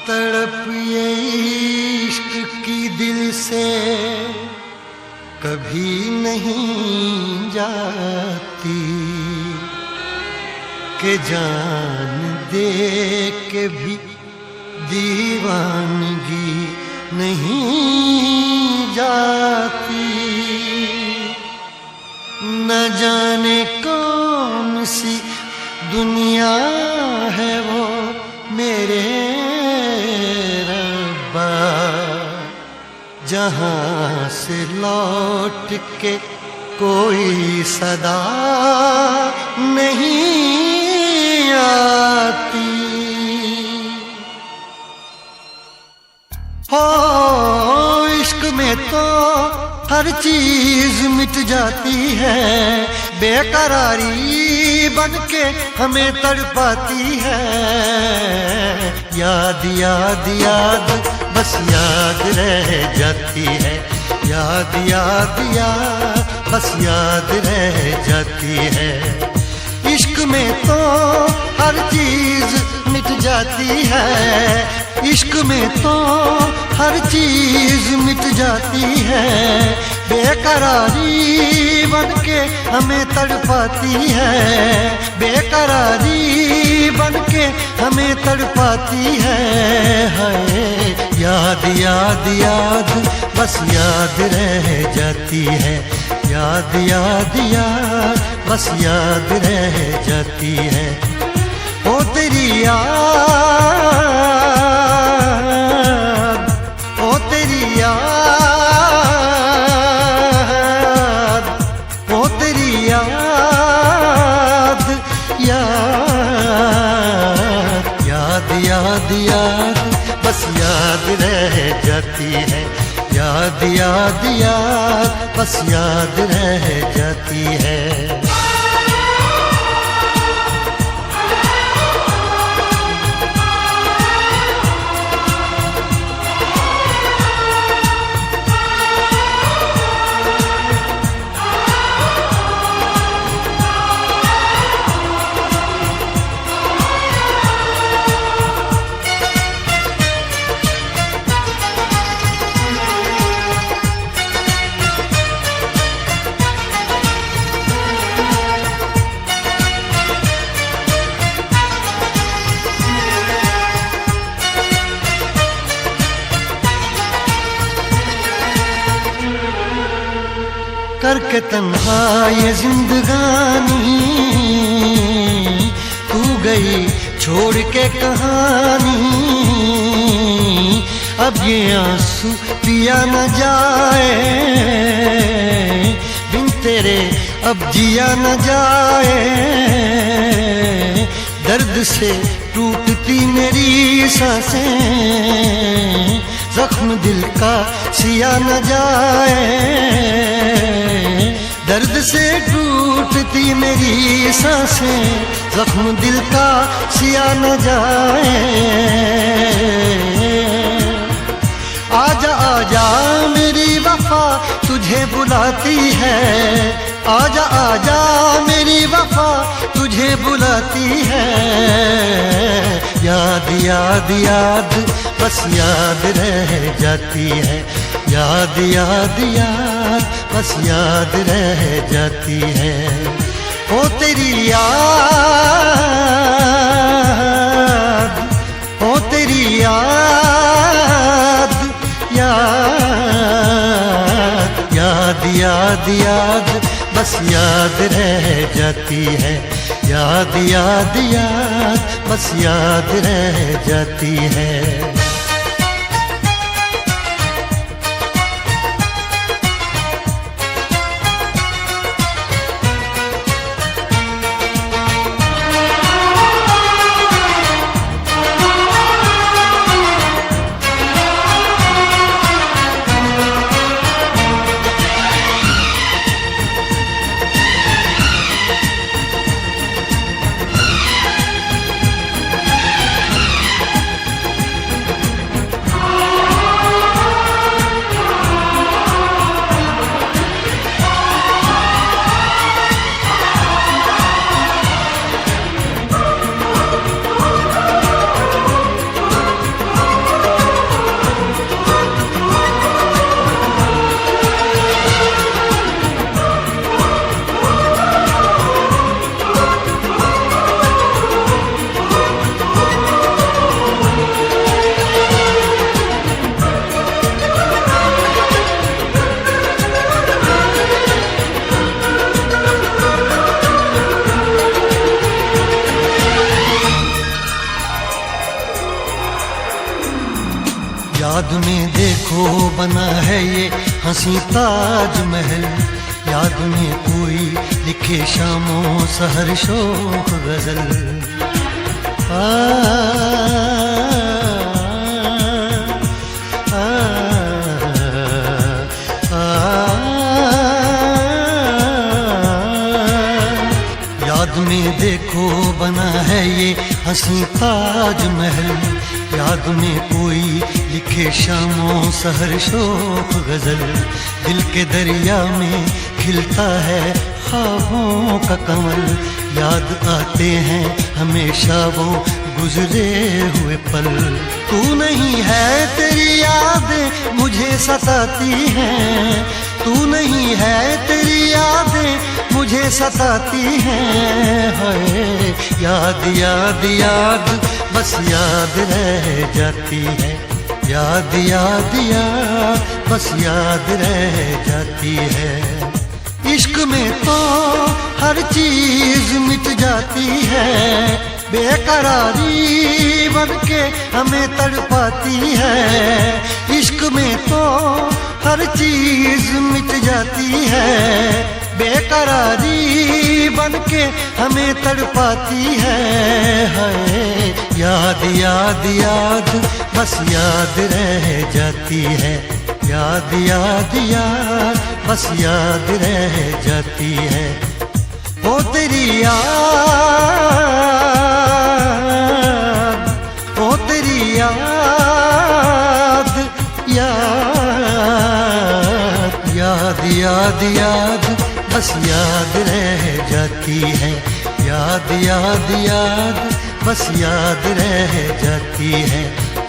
तड़प ये इश्क की दिल से कभी नहीं जाती कि जान दे के भी दीवानगी नहीं जाती। न जाने कौन सी दुनिया है वो मेरे रब्बा, जहाँ से लौट के कोई सदा नहीं आती। हो इश्क में तो हर चीज मिट जाती है, बेकरारी बन के हमें तड़पाती है। याद याद याद बस याद रह जाती है, याद याद याद बस याद रह जाती है। इश्क में तो हर चीज मिट जाती है, इश्क में तो हर चीज मिट जाती है। बेकरारी बन के हमें तड़पाती है, बेकरारी बन के हमें तड़पाती है। हाय याद याद याद बस याद रह जाती है, याद याद याद बस याद रह जाती है। ओ तेरी याद, ओ तेरी याद, ओ तेरी याद, याद याद याद याद बस याद रह जाती है, याद याद याद बस याद रह जाती है। करके तन्हा ये जिंदगानी तू गई छोड़ के कहानी। अब ये आंसू पिया न जाए, बिन तेरे अब जिया न जाए। दर्द से टूटती मेरी सांसें, जख्म दिल का सिया न जाए। दर्द से टूटती मेरी सांसें, जख्म दिल का सिया न जाए। आजा आजा मेरी वफा तुझे बुलाती है, आजा आजा मेरी वफा तुझे बुलाती है। याद याद याद बस याद रह जाती है, याद याद याद बस याद रह जाती है। ओ तेरी याद, ओ तेरी याद, याद याद याद याद बस याद रह जाती है, याद याद याद बस याद रह जाती है। याद में देखो बना है ये हंसी ताजमहल, याद में कोई लिखे शामों सहर शोख गजल। याद में देखो बना है ये हंसी ताजमहल, याद में कोई लिखे शामों सहर शोक गजल। दिल के दरिया में खिलता है ख्वाबों का कमल, याद आते हैं हमेशा वो गुजरे हुए पल। तू नहीं है तेरी यादें मुझे सताती हैं, तू नहीं है तेरी यादें मुझे सताती हैं। हाय याद याद याद बस याद रह जाती है, याद याद याद बस याद रह जाती है। इश्क में तो हर चीज मिट जाती है, बेकरारी बनके हमें तड़पाती है। इश्क में तो हर चीज मिट जाती है, बेकरारी बनके हमें तड़पाती है। हाय याद याद याद बस याद रह जाती है, याद याद याद बस याद रह जाती है। ओ तेरी याद, ओ तेरी याद, याद याद याद याद बस याद रह जाती है, याद याद याद बस याद रह जाती है।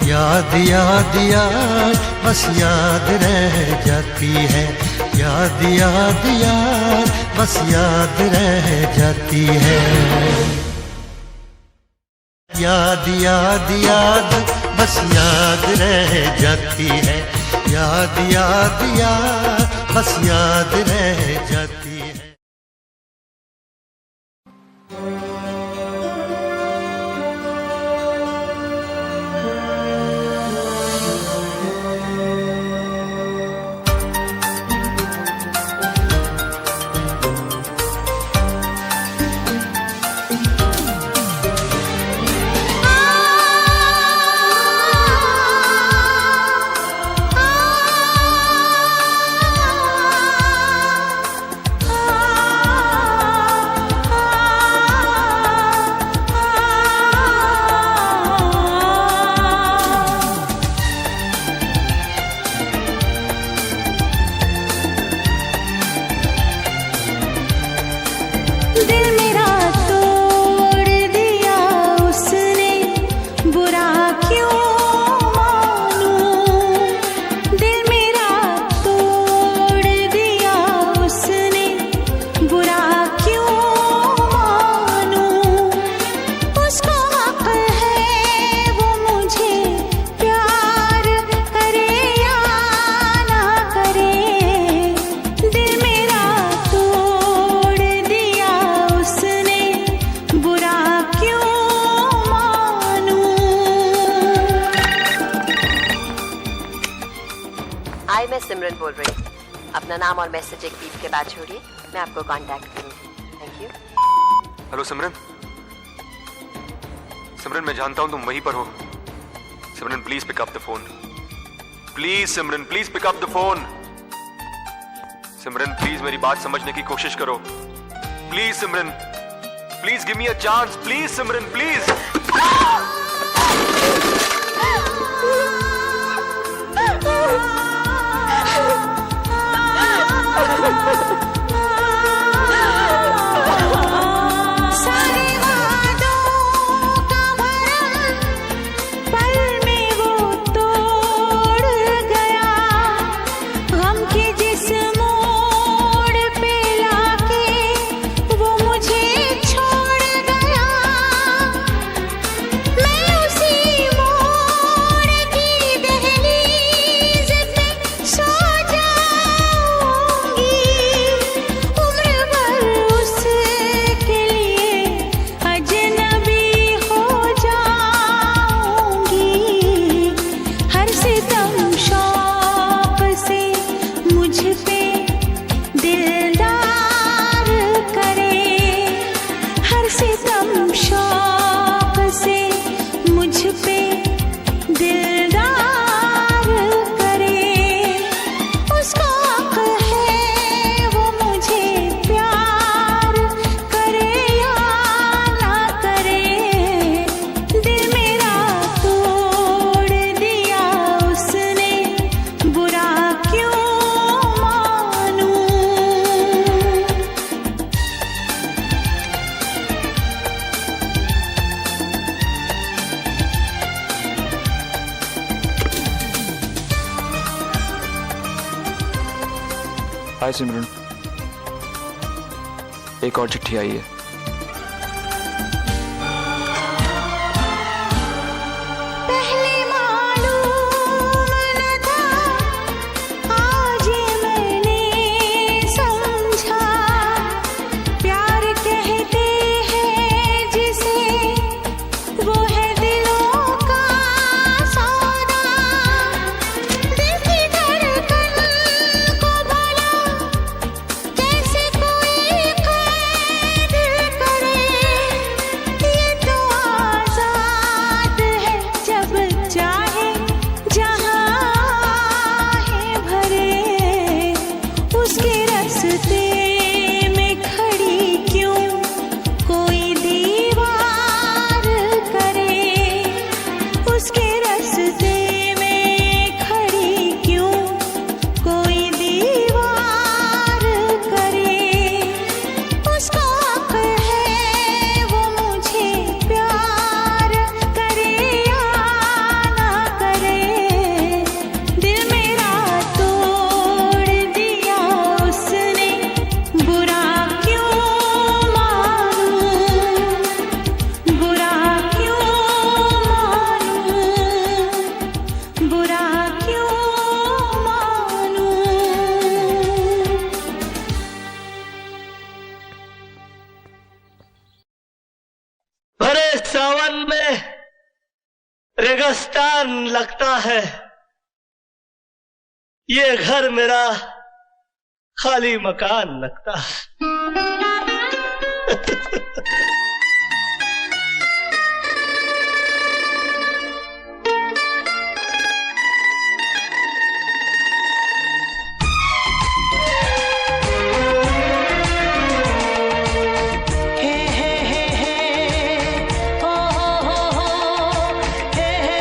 याद याद याद बस याद रह जाती है, याद याद याद बस याद रह जाती है। याद याद याद बस याद रह जाती है, याद याद याद बस याद रह जाती है। मैं सिमरन बोल रही हूँ। अपना नाम और मैसेज एक बीप के बाद छोड़िए, मैं आपको कांटेक्ट करूँगी। Thank you. Hello Simran. Simran मैं जानता हूँ तुम वहीं पर हो। Simran please pick up the phone. Please Simran please pick up the phone. Simran please मेरी बात समझने की कोशिश करो। Please Simran please give me a chance. Please Simran please. पे दिलदार करे, उसका हक है वो मुझे प्यार करे या ना करे। दिल मेरा तोड़ दिया उसने, बुरा क्यों मानूं। हाय सिमरन, एक और चिट्ठी आई है। पहले मालूम न था, आज मैंने समझा। प्यार कहते हैं जिसे, वो है दिलों का सौदा। दिल की धड़कन को भला कैसे कोई कैद करे। ये तो आजाद है, जब चाहे जहाँ है भरे। उसके रास्ते में खड़ी क्यों कोई दीवार करे। उसके रास्ते में खड़ी क्यों कोई दीवार करे। उसका हक है वो मुझे प्यार करे या ना करे। दिल मेरा तोड़ दिया उसने, बुरा क्यों मानूं। बुरा क्यों मानूं, बुरा क्यों मानूं। भरे सावन में रेगिस्तान लगता है, ये घर मेरा खाली मकान लगता है। हे हे हे हे ओ हो हे हे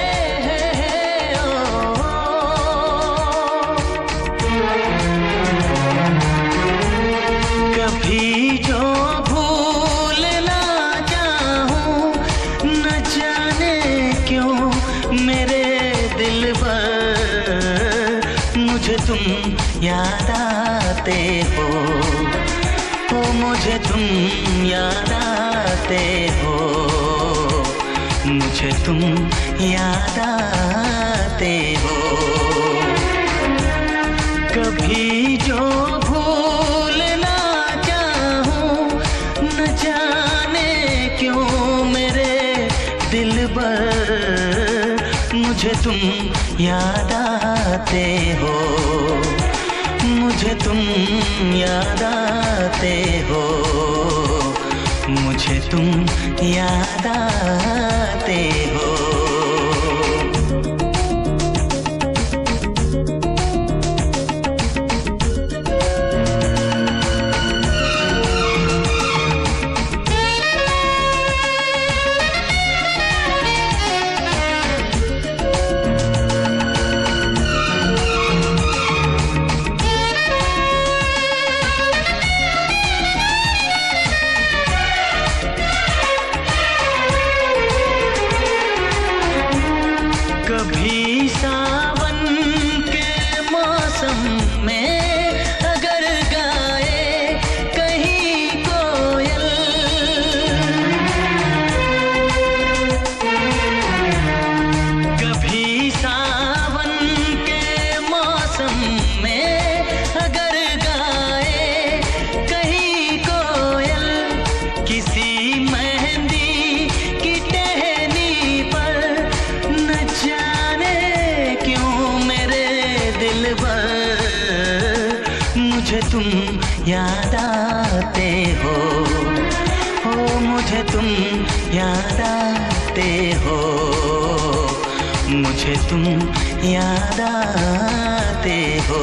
हे ओ। कभी जो भूल ना चाहूं, न जाने क्यों मेरे दिल पर मुझे तुम याद आते हो। ओ मुझे तुम याद आते हो, मुझे तुम याद आते हो। कभी जो भूल ना चाहूं, न जाने क्यों मेरे दिल पर मुझे तुम याद आते हो। मुझे तुम याद आते हो, मुझे तुम याद आते हो। कभी सावन के मौसम में अगर गाए कहीं कोयल, कभी सावन के मौसम में अगर गाए कहीं कोयल, किसी मेहंदी की टहनी पर न जाने क्यों मेरे दिल पर मुझे तुम याद आते हो। ओ मुझे तुम याद आते हो, मुझे तुम याद आते हो।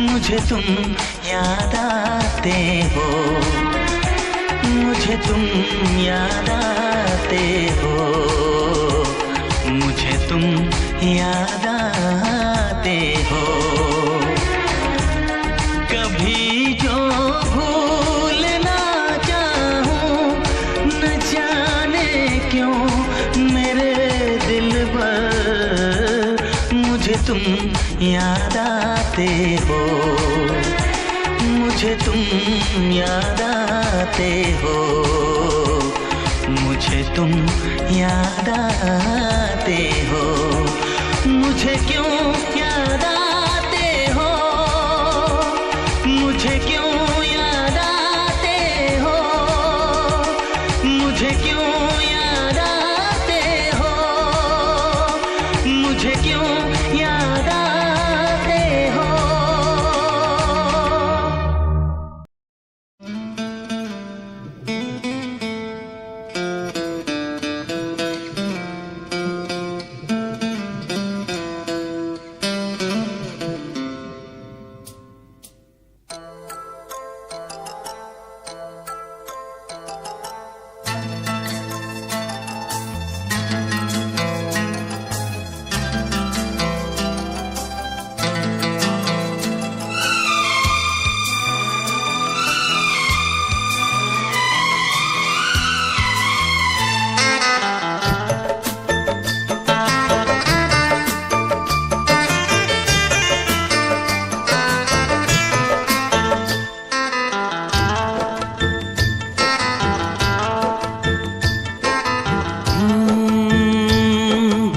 मुझे तुम याद आते हो, मुझे तुम याद आते हो, मुझे तुम याद आते हो। कभी जो भूल ना चाहूं, न जाने क्यों मेरे दिल पर मुझे तुम याद आते हो, मुझे तुम याद आते हो, मुझे तुम याद आते हो। मुझे क्यों याद आते हो, मुझे क्यों याद आते हो, मुझे क्यों याद आते हो, मुझे क्यों याद आते हो।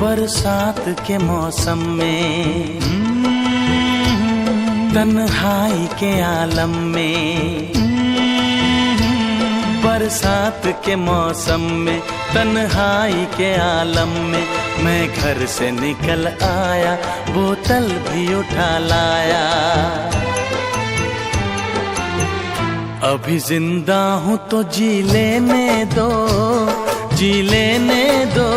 बरसात के मौसम में, तन्हाई के आलम में, बरसात के मौसम में, तन्हाई के आलम में, मैं घर से निकल आया, बोतल भी उठा लाया। अभी जिंदा हूँ तो जी लेने दो, जी लेने दो,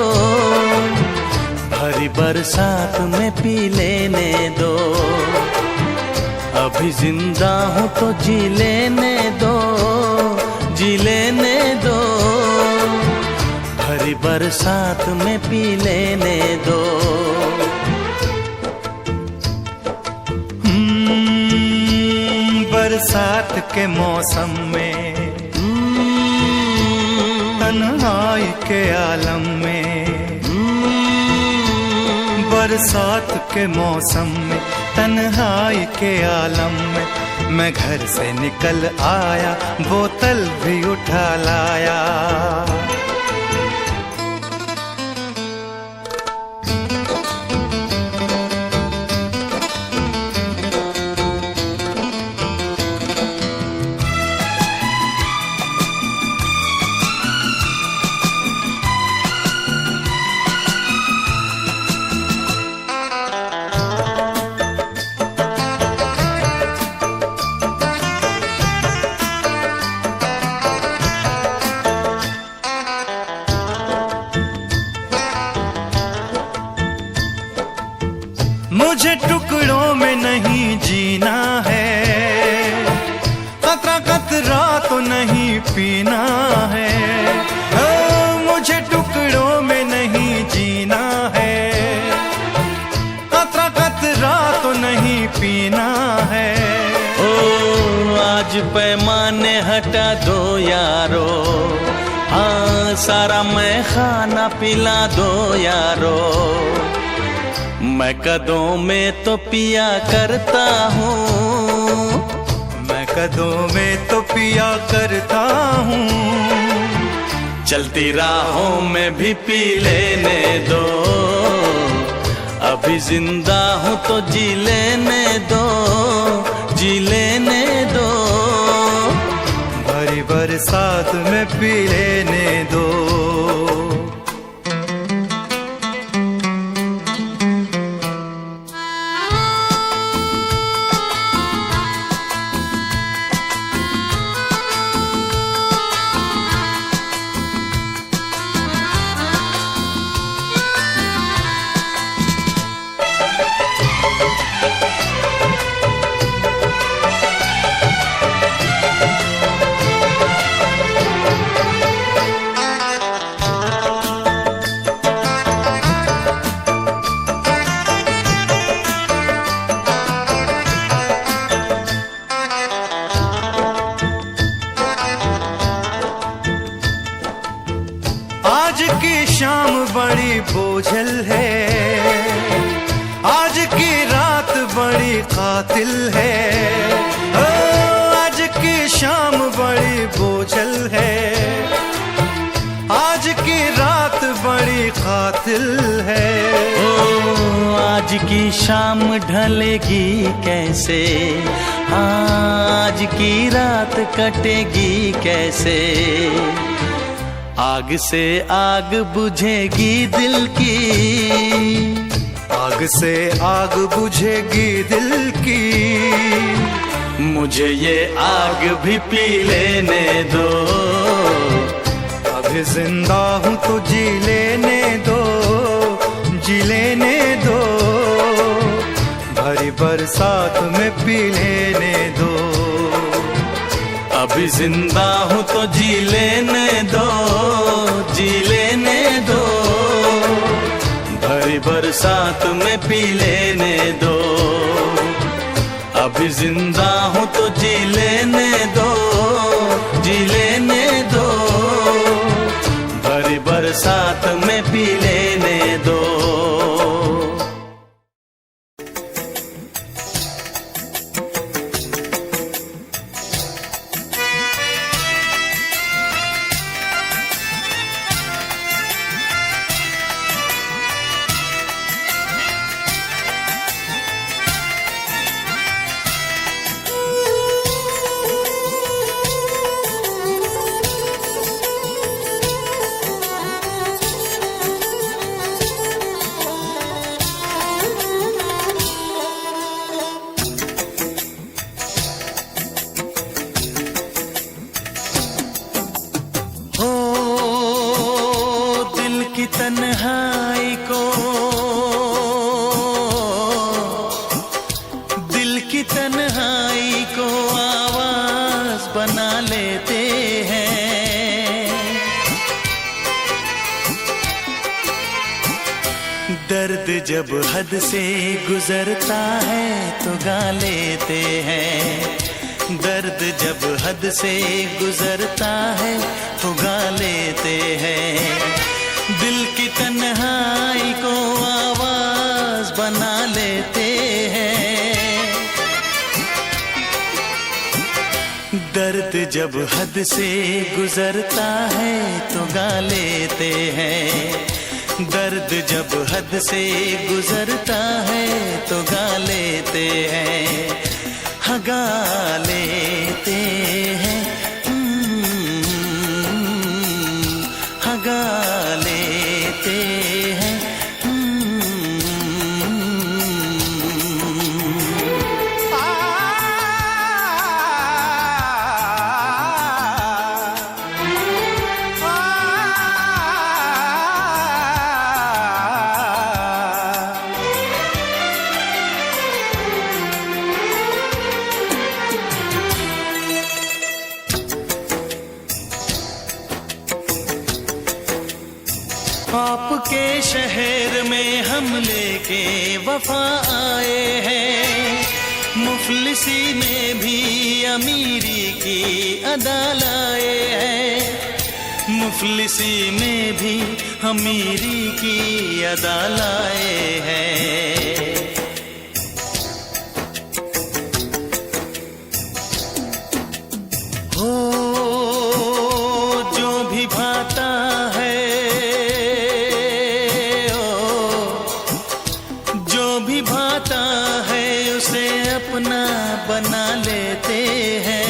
भरी बरसात में पी लेने दो। अभी जिंदा हूँ तो जी लेने दो, जी लेने दो, भरी बरसात में पी लेने दो। बरसात के मौसम में, तन्हाई के आलम में, बरसात के मौसम में, तन्हाई के आलम में, मैं घर से निकल आया, बोतल भी उठा लाया। मुझे टुकड़ों में नहीं जीना है, कतरा कतरा तो नहीं पीना है। मुझे टुकड़ों में नहीं जीना दो यारो, हाँ सारा मैं खाना पिला दो यारो। मैं कदों में तो पिया करता हूँ, मैं कदों में तो पिया करता हूँ। चलती राहों में भी पी लेने दो, अभी जिंदा हूँ तो जी लेने दो, जी लेने दो। भरी बरसात में पी लेने दो। आज की शाम बड़ी बोझल है, आज की रात बड़ी कातिल है। ओ, आज की शाम बड़ी बोझल है, आज की रात बड़ी कातिल है। ओ आज की शाम ढलेगी कैसे, आज की रात कटेगी कैसे। आग से आग बुझेगी दिल की, आग से आग बुझेगी दिल की। मुझे ये आग भी पी लेने दो, अभी जिंदा हूँ तो जी लेने दो, जी लेने दो। भरी बरसात में पी लेने दो। अभी जिंदा हूँ तो जी लेने दो, जी लेने दो। भरी बरसात में पी लेने दो। अभी जिंदा हूँ तो जी लेने दो, जी लेने दो। भरी बरसात में पी लेने दो। तन्हाई को, दिल की तन्हाई को आवाज बना लेते हैं। दर्द जब हद से गुजरता है तो गा लेते हैं। दर्द जब हद से गुजरता है तो गा लेते हैं। दिल की तन्हाई को आवाज बना लेते हैं। दर्द जब हद से गुजरता है तो गा लेते हैं। दर्द जब हद से गुजरता है तो गा लेते हैं। हाँ गा लेते हैं, हाँ गा लेते हैं। आपके शहर में हम लेके वफा आए हैं। मुफलिसी में भी अमीरी की अदा लाए हैं, मुफलिसी में भी अमीरी की अदा लाए हैं। हो जो भी भाता है, जो भी भाता है उसे अपना बना लेते हैं।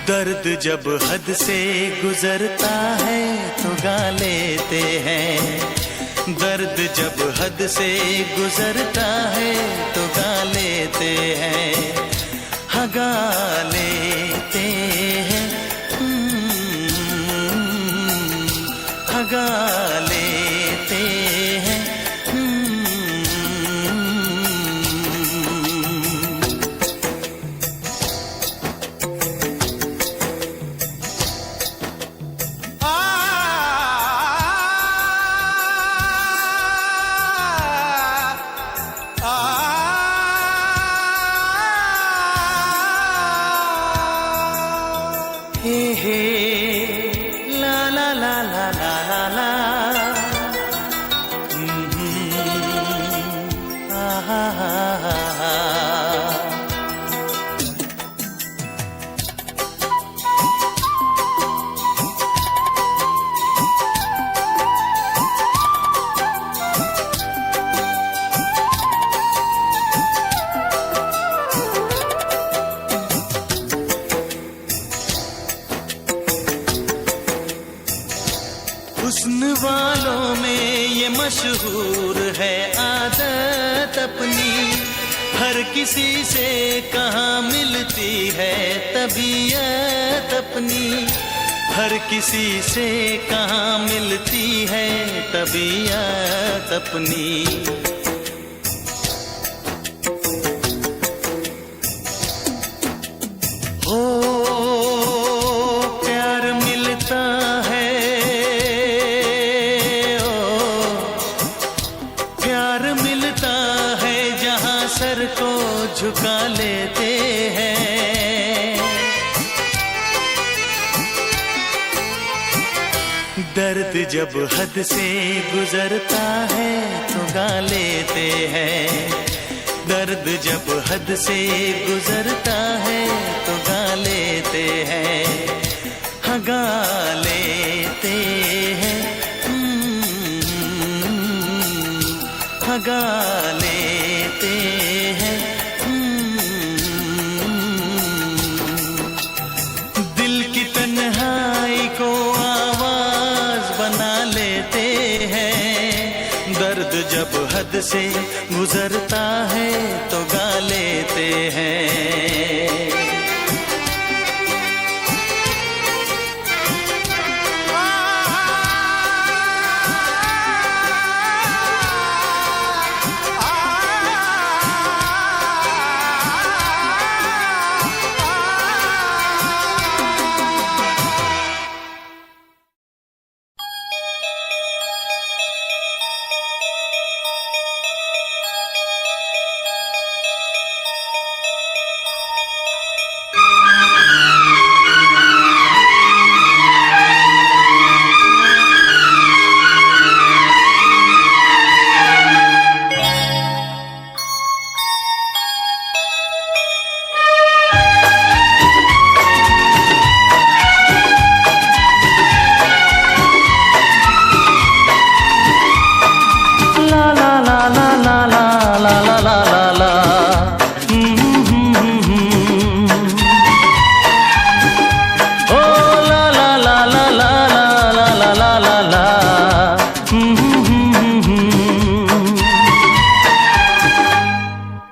दर्द जब हद से गुजरता है तो गा लेते हैं, दर्द जब हद से गुजरता है तो गा लेते हैं, हाँ गा लेते हैं, हाँ गा लेते हैं। हे हे ला ला ला ला ला ला ला, हा हा हा हा। हुस्न वालों में ये मशहूर है आदत अपनी, हर किसी से कहाँ मिलती है तबीयत अपनी, हर किसी से कहाँ मिलती है तबीयत अपनी। हो प्यार मिलता है, प्यार मिलता है जहाँ सर को झुका लेते हैं। दर्द जब हद से गुजरता है तो गा लेते हैं, दर्द जब हद से गुजरता है तो गा लेते हैं, हाँ गा लेते हैं, हाँ गा लेते हैं। दिल की तन्हाई को आवाज बना लेते हैं, दर्द जब हद से गुजरता है तो गा लेते हैं।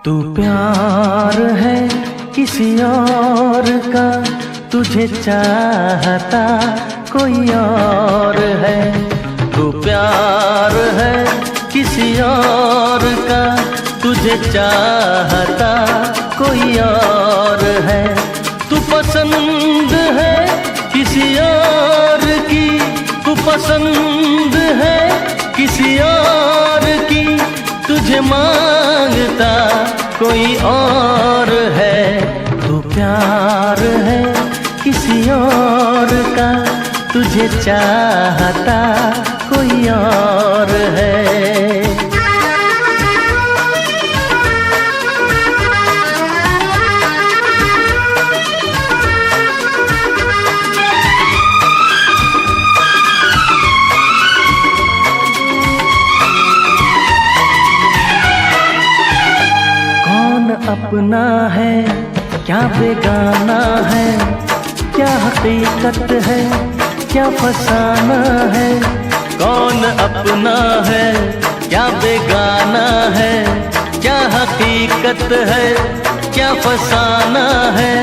तू प्यार है किसी और का, तुझे चाहता कोई और है। तू प्यार है किसी और का, तुझे चाहता कोई और है। तू पसंद है किसी और की, तू पसंद है किसी और कोई और है। तू प्यार है किसी और का, तुझे चाहता कोई और है। अपना है क्या बेगाना है, क्या हकीकत है क्या फसाना है। कौन अपना है क्या बेगाना है, क्या हकीकत है क्या फसाना है।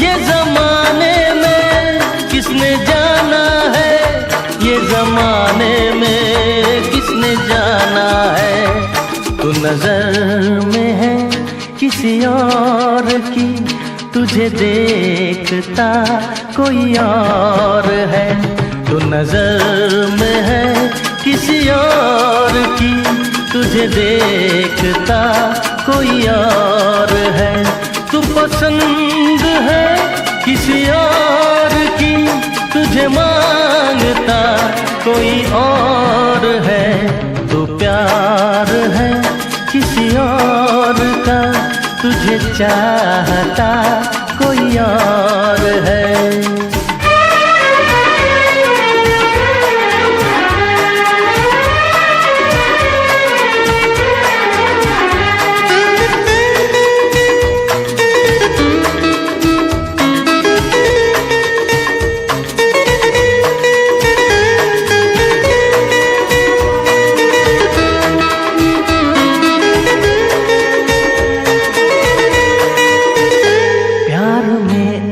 ये जमाने में किसने जाना है, ये जमाने में किसने जाना है। तू नजर में है किसी और की, तुझे देखता कोई और है। तू नजर में है किसी और की, तुझे देखता कोई और है। तू पसंद है किसी और की, तुझे मांगता कोई और है। तू प्यार है किसी और का, तुझे चाहता कोई और है।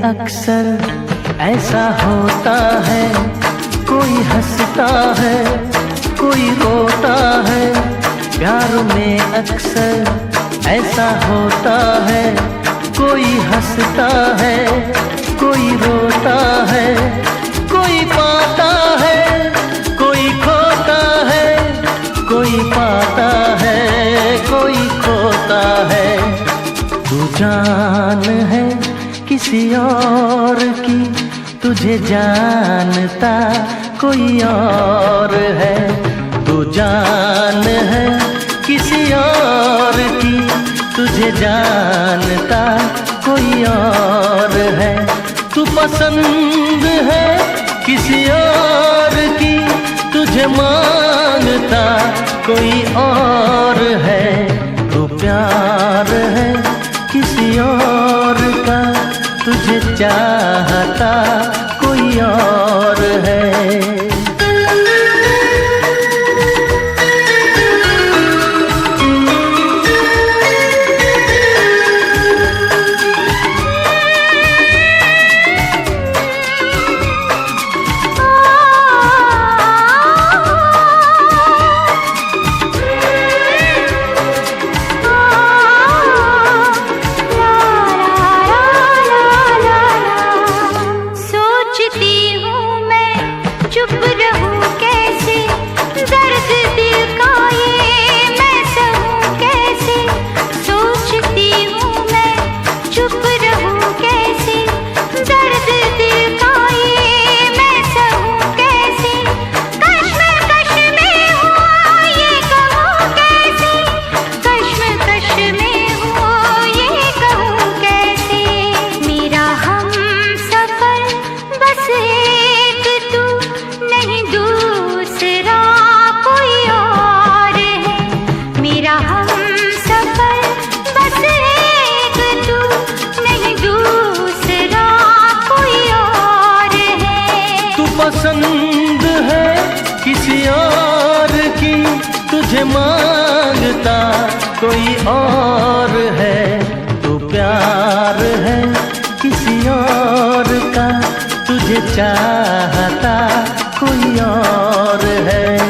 अक्सर ऐसा होता है, कोई हंसता है कोई रोता है। प्यार में अक्सर ऐसा होता है, कोई हंसता है कोई रोता है। कोई पाता है कोई खोता है, कोई पाता है कोई खोता है। तू जान है किसी और की, तुझे जानता कोई और है। तू जान है किसी और की, तुझे जानता कोई और है। तू पसंद है किसी और की, तुझे मांगता कोई और है। तू प्यार है किसी और का, तुझे चाहता कोई और है। पसंद है किसी और की, तुझे मांगता कोई और है। तू प्यार है किसी और का, तुझे चाहता कोई और है।